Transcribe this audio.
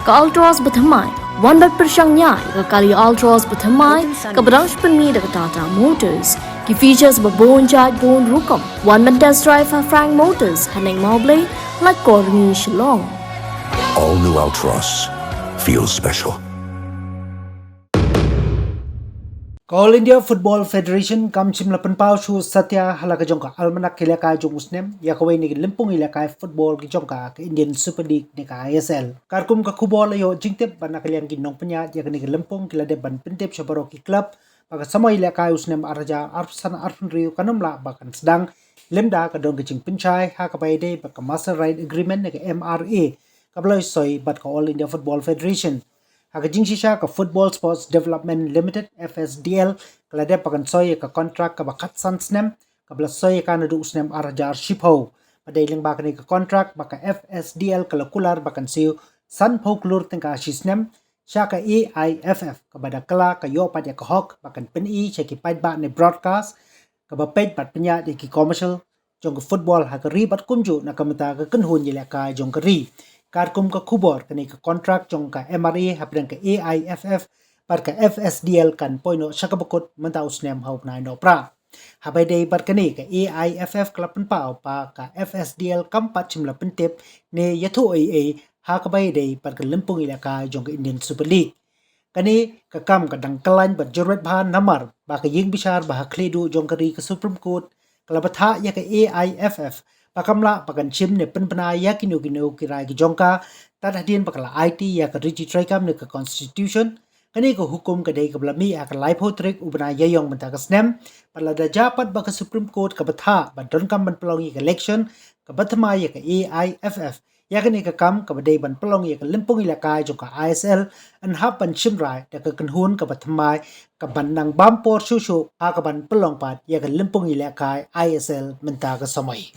ka Ultras bertemai, wan berpersang nyai ke kali Ultras bertemai ke berang penmi dekat Tata Motors. Ki features berbonjat bon rukom, wan test drive Frank Motors haneng moble like Corny Shillong. All new Ultras feels special. All India Football Federation kam chim lapan pau chu satya halaka jongka almanak kilaka jong usnem ya kawai ni limpung ilaka football ki jongka ke Indian Super League ni ka ISL karkum ka kubol yo jingtep ban nakalian ginong penya ya ni limpung kilade ban pentep shabaro ki club baka sama ilaka usnem araja arsan arfan riu kanumla bakan sedang lemda ka dong kicing penchai ha ka baide baka master right agreement ni ka MRA kabloi soi bat ka All India Football Federation Hagajing sisha ka Football Sports Development Limited FSDL kalade pakan soy ka contract ka bakat sansnem kabla soy ka nadu usnem arajar shipho padailing bakani ka contract baka FSDL kalakular bakan siu san phoklur tengka shisnem sha ka AIFF ka bada kala ka yo padya ka hok bakan peni cheki paid ba ne broadcast ka ba paid bat penya de ki commercial jong football ha ka ri bat kumju na kamata ka kanhun yela ka jong ka ri Karkum ka kubor kani ka contract jong ka MRA hapdan ka AIFF par ka FSDL kan poino sakabakot manta usnem haup na no pra. Habay day par kani ka AIFF klapan pao pa ka FSDL kampat chimla pentip ne yathu AA ha kabay day par ka limpung ilaka jong ka Indian Super League. Kani ka kam ka dangkalan bat jorwet bahan namar ba ka ying bishar ba kledu jong ka ri ka Supreme Court kalabatha ya ka AIFF pakamla pakan chim ne penpena ya kinu kirai ki jongka tadhadin pakala IT ya ka riji traikam ne ka constitution kani ko hukum ka dei ka blami ya ka life hotrik ubna yayong menta ka snem pala da japat ba ka Supreme Court ka batha ba don kam ban pelong ya ka election ka bathma ya ka AIFF ya kani ka kam ka badei ban pelong ya ka limpung ila ka jongka ISL an hap ban chimrai da ka kanhun ka bathmai ka ban nang bampor shushu ha ka ban pelong pat ya ka limpung ila ka ISL menta ka samai